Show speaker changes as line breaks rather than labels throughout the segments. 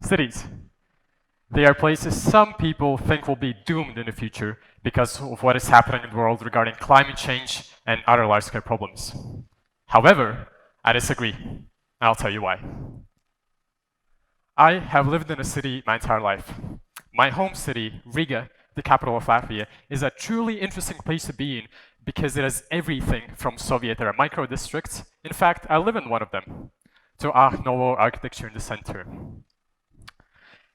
Cities. They are places some people think will be doomed in the future because of what is happening in the world regarding climate change and other large-scale problems. However, I disagree. I'll tell you why. I have lived in a city my entire life. My home city, Riga, the capital of Latvia, is a truly interesting place to be in because it has everything from Soviet-era micro-districts, in fact, I live in one of them, to Art Nouveau architecture in the center.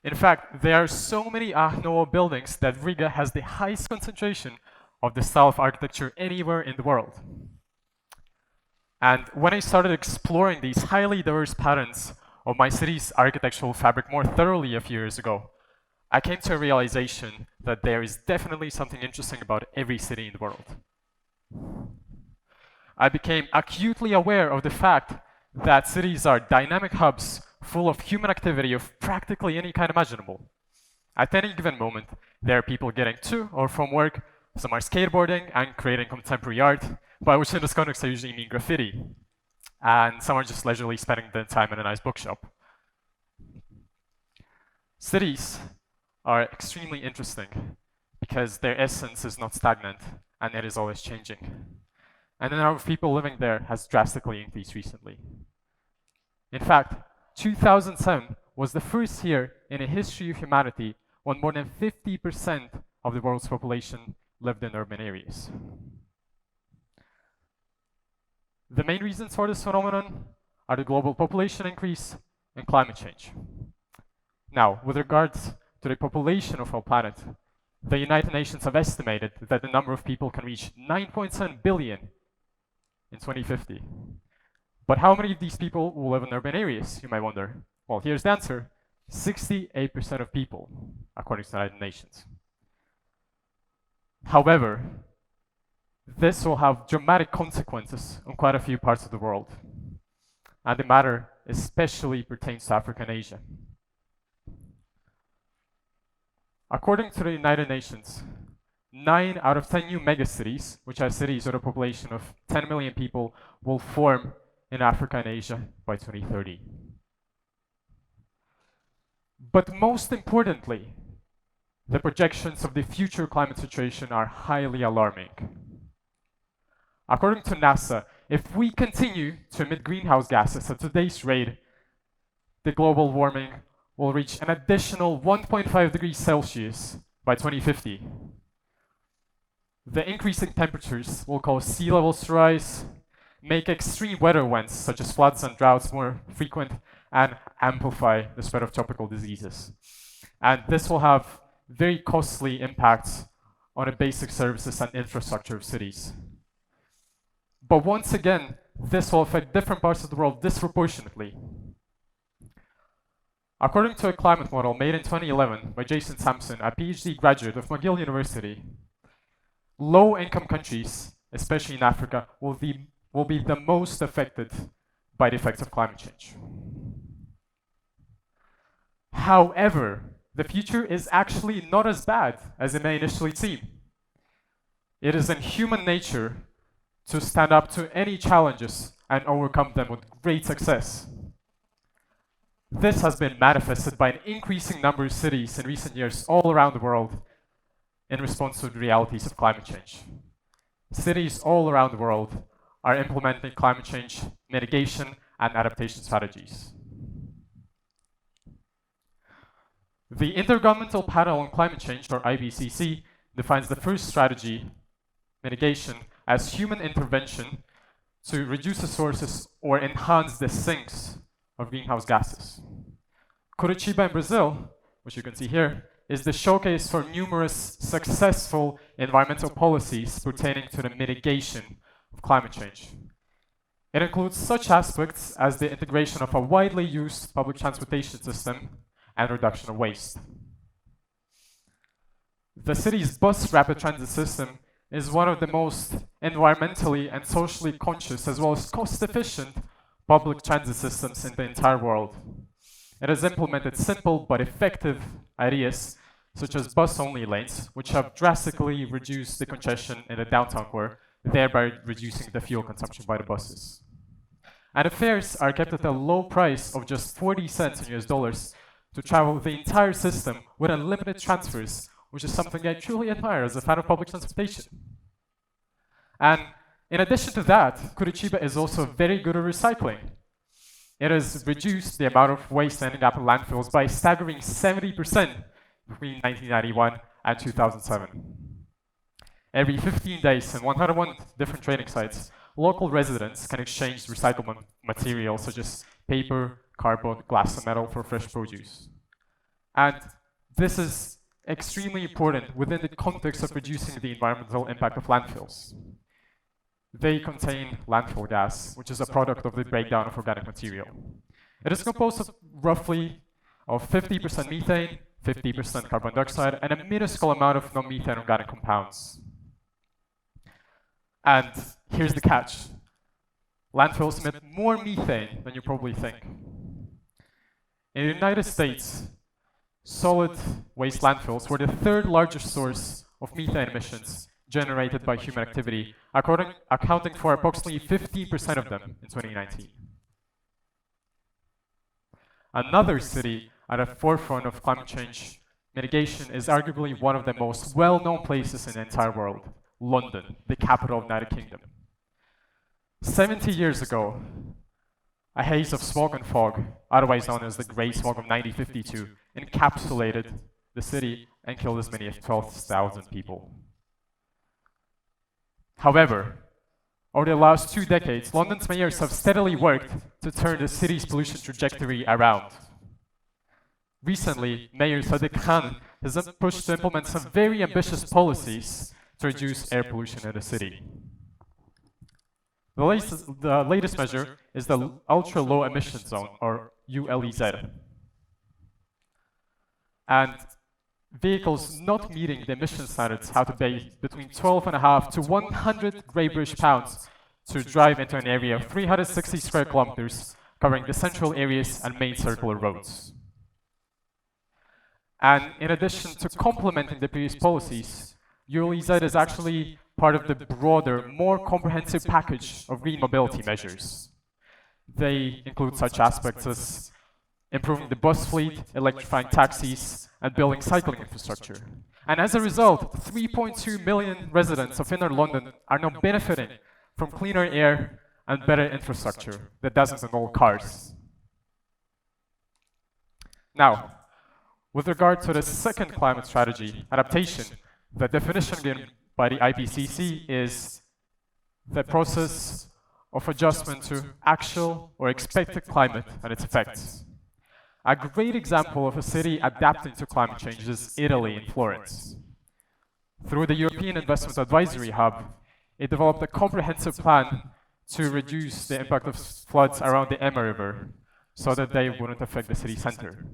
In fact, there are so many Art Nouveau buildings that Riga has the highest concentration of the style of architecture anywhere in the world. And when I started exploring these highly diverse patterns of my city's architectural fabric more thoroughly a few years ago, I came to a realization that there is definitely something interesting about every city in the world. I became acutely aware of the fact that cities are dynamic hubs full of human activity of practically any kind imaginable. At any given moment, there are people getting to or from work, some are skateboarding and creating contemporary art, by which in this context I usually mean graffiti, and some are just leisurely spending their time in a nice bookshop. Cities are extremely interesting because their essence is not stagnant and it is always changing. And the number of people living there has drastically increased recently. In fact, 2007 was the first year in the history of humanity when more than 50% of the world's population lived in urban areas. The main reasons for this phenomenon are the global population increase and climate change. Now, with regards to the population of our planet, the United Nations have estimated that the number of people can reach 9.7 billion in 2050. But how many of these people will live in urban areas, you might wonder? Well, here's the answer. 68% of people, according to the United Nations. However, this will have dramatic consequences on quite a few parts of the world. And the matter especially pertains to Africa and Asia. According to the United Nations, 9 out of 10 new megacities, which are cities with a population of 10 million people, will form in Africa and Asia by 2030. But most importantly, the projections of the future climate situation are highly alarming. According to NASA, if we continue to emit greenhouse gases at today's rate, the global warming will reach an additional 1.5 degrees Celsius by 2050. The increasing temperatures will cause sea levels to rise, make extreme weather events such as floods and droughts more frequent, and amplify the spread of tropical diseases. And this will have very costly impacts on the basic services and infrastructure of cities. But once again, this will affect different parts of the world disproportionately. According to a climate model made in 2011 by Jason Sampson, a PhD graduate of McGill University, low-income countries, especially in Africa, will be the most affected by the effects of climate change. However, the future is actually not as bad as it may initially seem. It is in human nature to stand up to any challenges and overcome them with great success. This has been manifested by an increasing number of cities in recent years all around the world in response to the realities of climate change. Cities all around the world are implementing climate change mitigation and adaptation strategies. The Intergovernmental Panel on Climate Change, or IPCC, defines the first strategy, mitigation, as human intervention to reduce the sources or enhance the sinks of greenhouse gases. Curitiba in Brazil, which you can see here, is the showcase for numerous successful environmental policies pertaining to the mitigation of climate change. It includes such aspects as the integration of a widely used public transportation system and reduction of waste. The city's bus rapid transit system is one of the most environmentally and socially conscious as well as cost-efficient public transit systems in the entire world. It has implemented simple but effective ideas such as bus-only lanes, which have drastically reduced the congestion in the downtown core, thereby reducing the fuel consumption by the buses. And the fares are kept at a low price of just 40 cents in US dollars to travel the entire system with unlimited transfers, which is something I truly admire as a fan of public transportation. And in addition to that, Curitiba is also very good at recycling. It has reduced the amount of waste ending up in landfills by a staggering 70% between 1991 and 2007. Every 15 days and 101 different trading sites, local residents can exchange recyclable materials such as paper, cardboard, glass, and metal for fresh produce. And this is extremely important within the context of reducing the environmental impact of landfills. They contain landfill gas, which is a product of the breakdown of organic material. It is composed of roughly 50% methane, 50% carbon dioxide, and a minuscule amount of non-methane organic compounds. And here's the catch. Landfills emit more methane than you probably think. In the United States, solid waste landfills were the third largest source of methane emissions generated by human activity, accounting for approximately 15% of them in 2019. Another city at the forefront of climate change mitigation is arguably one of the most well-known places in the entire world, London, the capital of the United Kingdom. 70 years ago, a haze of smoke and fog, otherwise known as the Great Smog of 1952, encapsulated the city and killed as many as 12,000 people. However, over the last 2 decades, London's mayors have steadily worked to turn the city's pollution trajectory around. Recently, Mayor Sadiq Khan has pushed to implement some very ambitious policies to reduce air pollution in the city. The latest measure is the Ultra Low Emission Zone, or ULEZ. And vehicles not meeting the emission standards have to pay between 12.5 to 100 Great British pounds to drive into an area of 360 square kilometers, covering the central areas and main circular roads. And in addition to complementing the previous policies, ULEZ is actually part of the broader, more comprehensive package of green mobility measures. They include such aspects as improving the bus fleet, electrifying taxis, and building cycling infrastructure. And as a result, 3.2 million residents of inner London are now benefiting from cleaner air and better infrastructure that doesn't involve cars. Now, with regard to the second climate strategy, adaptation, the definition given by the IPCC is the process of adjustment to actual or expected climate and its effects. A great example of a city adapting to climate change is Italy in Florence. Through the European Investment Advisory Hub, it developed a comprehensive plan to reduce the impact of floods around the Ema River so that they wouldn't affect the city center.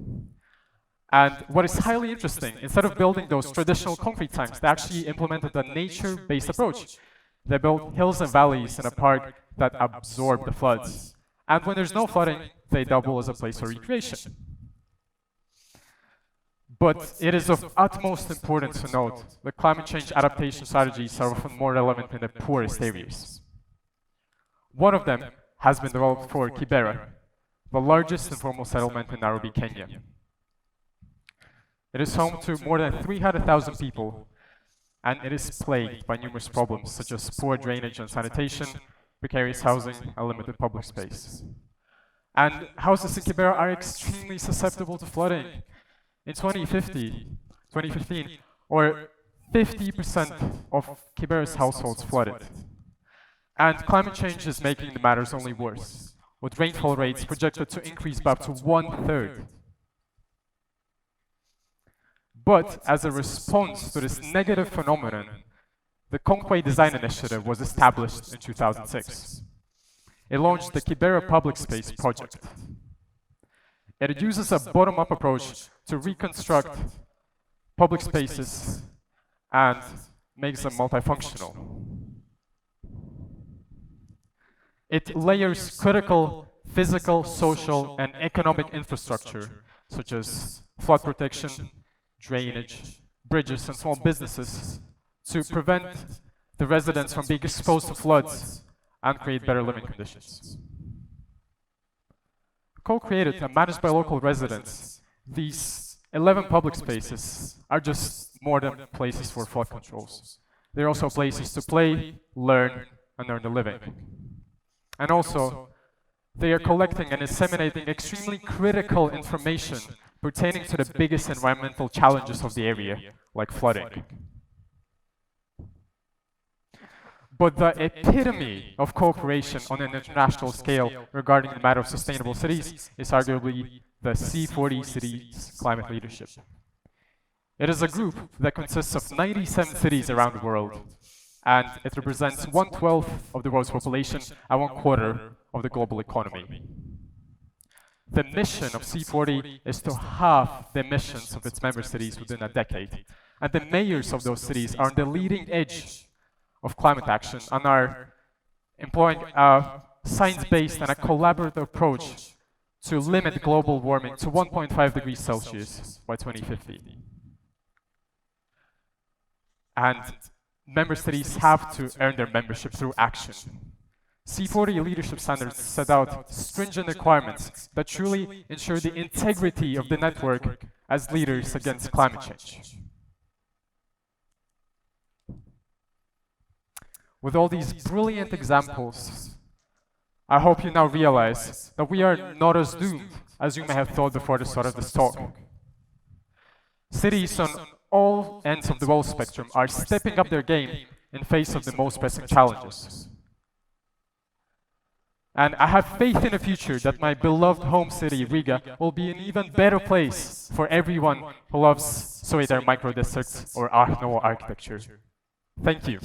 And what is highly interesting, instead of building those traditional concrete tanks, they actually implemented a nature-based approach. They built hills and valleys in a park that absorb the floods. And when there's no flooding, they double as a place for recreation. But it is of utmost importance to note that climate change adaptation strategies are often more relevant in the poorest areas. One of them has been developed for Kibera, the largest informal settlement in Nairobi, Kenya. It is home to more than 300,000 people, and it is plagued by numerous problems such as poor drainage and sanitation, precarious housing, and limited public space. And houses in Kibera are extremely susceptible to flooding. In 2015, or 50% of Kibera's households flooded. And climate change is making the matters only worse, with rainfall rates projected to increase by up to 1/3. But as a response to this negative phenomenon, the Conquay Design Initiative was established in 2006. It launched the Kibera Public Space Project. It uses a bottom-up approach to reconstruct public spaces and makes them multifunctional. It layers critical physical, social, and economic infrastructure, such as flood protection, drainage, bridges, and small businesses, to prevent the residents from being exposed to floods and create better living conditions. Co-created and managed by local residents, these 11 public spaces are just more than places for flood controls. They're also places to play, learn, and earn a living. And also, they are collecting and disseminating extremely critical information pertaining to the biggest environmental challenges of the area, like flooding. But the epitome of cooperation on an international scale regarding the matter of sustainable cities is arguably the C40 Cities Climate Leadership. It is a group that consists of 97 cities around the world, and it represents 1/12 of the world's population and 1/4 of the global economy. The mission of C40 is to halve the emissions of its member cities within a decade, and the mayors of those cities are on the leading edge of climate action and are employing a science-based and a collaborative approach to limit global warming to 1.5 degrees Celsius by 2050. And member cities have to earn their membership through action. C40 leadership standards set out stringent requirements that truly ensure the integrity of the network as leaders against climate change. With all these brilliant examples, I hope you now realize that we are not as doomed as you may have thought before the start of this talk. Cities on all ends of the world spectrum are stepping up their game in face of the most pressing challenges. And I have faith in the future that my beloved home city, Riga, will be an even better place for everyone who loves solitary micro-districts or Art Nouveau architecture. Thank you.